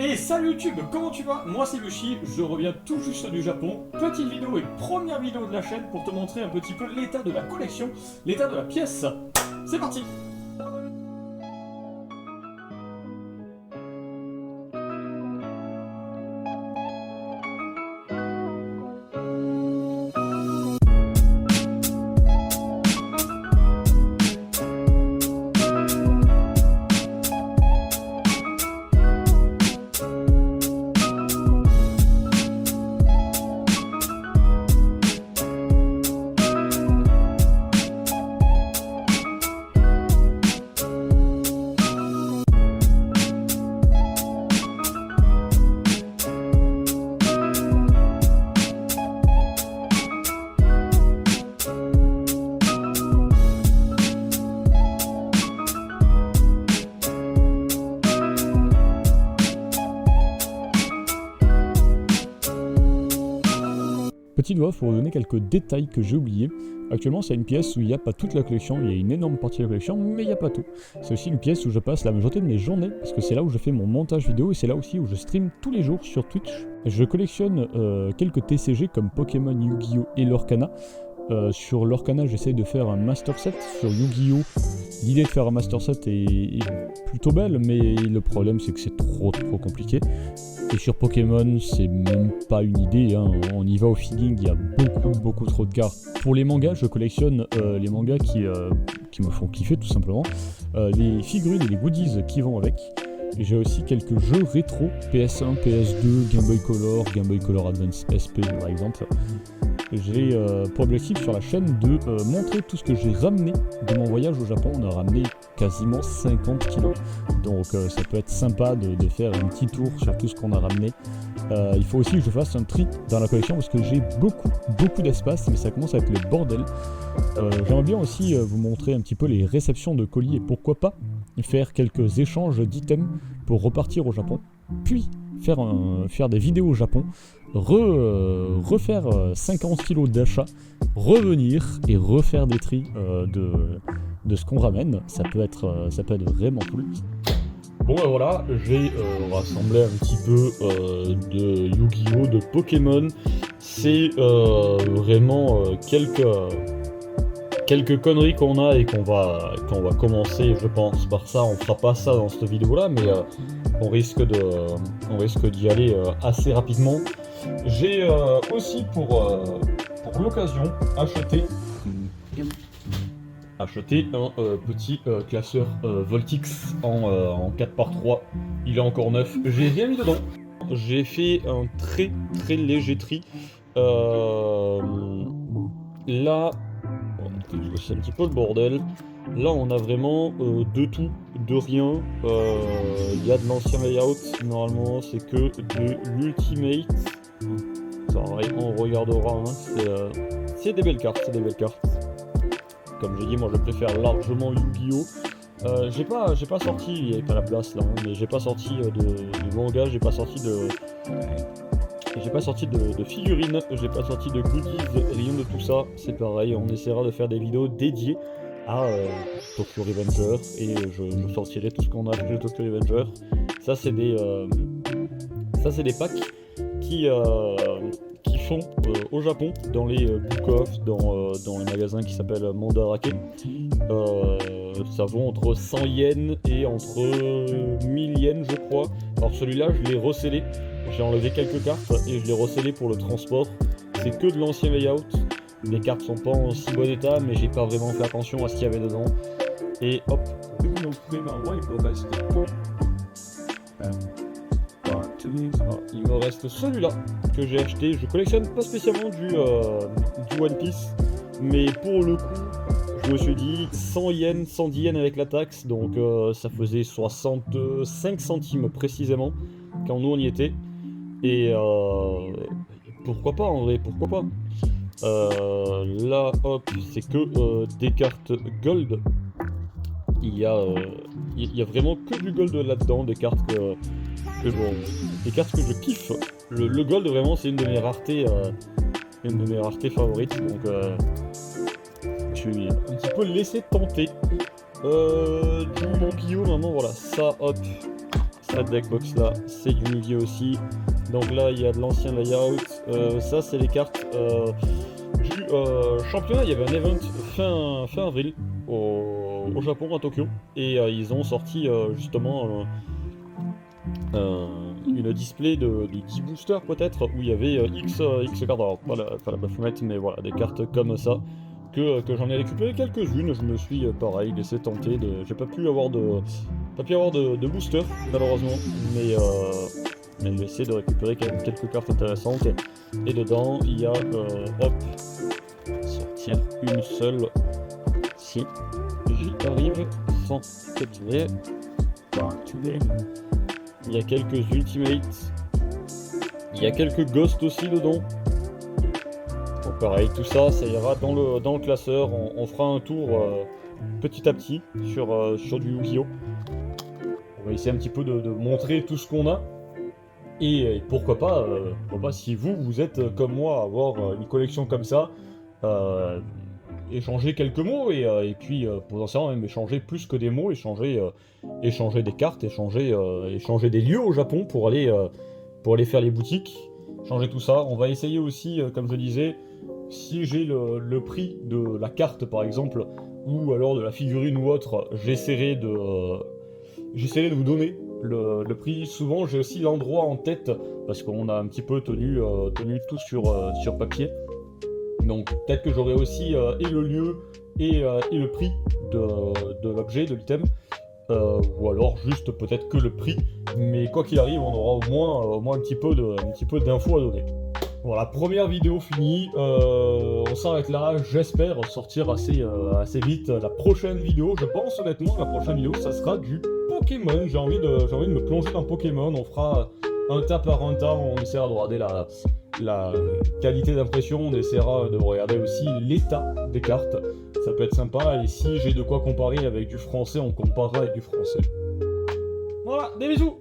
Et salut YouTube, comment tu vas? Moi c'est Bushi, je reviens tout juste du Japon. Petite vidéo et première vidéo de la chaîne pour te montrer un petit peu l'état de la collection, l'état de la pièce. C'est parti! Petite voix pour vous donner quelques détails que j'ai oubliés. Actuellement, c'est une pièce où il n'y a pas toute la collection, il y a une énorme partie de la collection, mais il n'y a pas tout. C'est aussi une pièce où je passe la majorité de mes journées, parce que c'est là où je fais mon montage vidéo et c'est là aussi où je stream tous les jours sur Twitch. Je collectionne quelques TCG comme Pokémon, Yu-Gi-Oh! Et Lorcana. Sur Lorcana, j'essaye de faire un Master Set. Sur Yu-Gi-Oh! L'idée de faire un Master Set est plutôt belle, mais le problème c'est que c'est trop compliqué. Et sur Pokémon, c'est même pas une idée, hein. On y va au feeling, il y a beaucoup trop de cartes. Pour les mangas, je collectionne les mangas qui me font kiffer tout simplement, les figurines et les goodies qui vont avec. J'ai aussi quelques jeux rétro, PS1, PS2, Game Boy Color Advance SP par exemple. J'ai pour objectif sur la chaîne de montrer tout ce que j'ai ramené de mon voyage au Japon. On a ramené quasiment 50 kilos, donc ça peut être sympa de faire un petit tour sur tout ce qu'on a ramené. Il faut aussi que je fasse un tri dans la collection parce que j'ai beaucoup d'espace, mais ça commence à être le bordel. J'aimerais bien aussi vous montrer un petit peu les réceptions de colis et pourquoi pas faire quelques échanges d'items pour repartir au Japon, puis faire des vidéos au Japon, refaire 50 kilos d'achat, revenir et refaire des tris de ce qu'on ramène. Ça peut être vraiment cool. Bon ben voilà, j'ai rassemblé un petit peu de Yu-Gi-Oh! De Pokémon. C'est vraiment quelques conneries qu'on a et qu'on va commencer, je pense, par ça. On fera pas ça dans cette vidéo là, mais on risque d'y aller assez rapidement. J'ai aussi pour l'occasion acheté un petit classeur Voltix en 4x3. Il est encore neuf, j'ai rien mis dedans. J'ai fait un très léger tri. Là, c'est un petit peu le bordel. Là, on a vraiment de tout, de rien. Il y a de l'ancien layout, normalement, c'est que de l'Ultimate. Pareil, on regardera. Hein. C'est des belles cartes, Comme j'ai dit, moi, je préfère largement Yu-Gi-Oh! J'ai pas sorti, il n'y avait pas la place là, hein, mais j'ai pas sorti de manga, j'ai pas sorti de figurines, j'ai pas sorti de goodies, rien de tout ça. C'est pareil, on essaiera de faire des vidéos dédiées à Tokyo Revenger et je sortirai tout ce qu'on a acheté de Tokyo Revenger. Ça c'est des packs qui sont au Japon dans les book-off, dans les magasins qui s'appellent Mandarake. Ça vaut entre 100 yens et entre 1000 yens je crois. Alors celui-là je l'ai recellé, j'ai enlevé quelques cartes et je l'ai recellé pour le transport. C'est que de l'ancien layout. Les cartes sont pas en si bon état, mais j'ai pas vraiment fait attention à ce qu'il y avait dedans. Et hop, il me reste celui-là que j'ai acheté. Je collectionne pas spécialement du One Piece, mais pour le coup, je me suis dit 100 yens, 110 yens avec la taxe, donc ça faisait 65 centimes précisément quand nous on y était. Et pourquoi pas en vrai, pourquoi pas. Là, hop, c'est que des cartes gold. Il y a vraiment que du gold là-dedans, des cartes que je kiffe. Le gold, vraiment, c'est une de mes raretés favorites. Donc, je suis un petit peu laissé tenter. Du Yu-Gi-Oh! Maintenant, voilà, ça, hop, cette deckbox là, c'est du Yu-Gi-Oh aussi. Donc là, il y a de l'ancien layout. Ça, c'est les cartes du championnat. Il y avait un event fin avril au Japon, à Tokyo. Et ils ont sorti justement une display de 10 boosters peut-être, où il y avait X cartes, alors pas la Baphomet, mais voilà, des cartes comme ça. Que j'en ai récupéré quelques-unes, je me suis pareil laissé tenter de. J'ai pas pu avoir de booster malheureusement, mais j'ai essayé de récupérer quelques cartes intéressantes. Et dedans il y a hop, sortir une seule si j'y arrive sans captiver. Il y a quelques ultimates, il y a quelques ghosts aussi dedans. Donc pareil, tout ça, ça ira dans le classeur. On fera un tour petit à petit sur du Yu-Gi-Oh! On va essayer un petit peu de montrer tout ce qu'on a. Et pourquoi pas, si vous êtes comme moi à avoir une collection comme ça, échanger quelques mots et puis potentiellement même échanger plus que des mots, échanger des cartes, échanger des lieux au Japon pour aller faire les boutiques, changer tout ça. On va essayer aussi, comme je disais, si j'ai le prix de la carte par exemple, ou alors de la figurine ou autre, j'essaierai de vous donner le prix. Souvent j'ai aussi l'endroit en tête, parce qu'on a un petit peu tenu tout sur papier. Donc peut-être que j'aurai aussi et le lieu et le prix de l'objet, de l'item. Ou alors juste peut-être que le prix. Mais quoi qu'il arrive, on aura au moins un petit peu d'infos à donner. Voilà, première vidéo finie, on s'arrête là, j'espère sortir assez vite la prochaine vidéo. Je pense honnêtement que la prochaine vidéo ça sera du Pokémon. J'ai envie de me plonger dans Pokémon. On fera un tas par un tas, on essaiera de regarder la qualité d'impression, on essaiera de regarder aussi l'état des cartes. Ça peut être sympa, et si j'ai de quoi comparer avec du français, on comparera avec du français. Voilà, des bisous!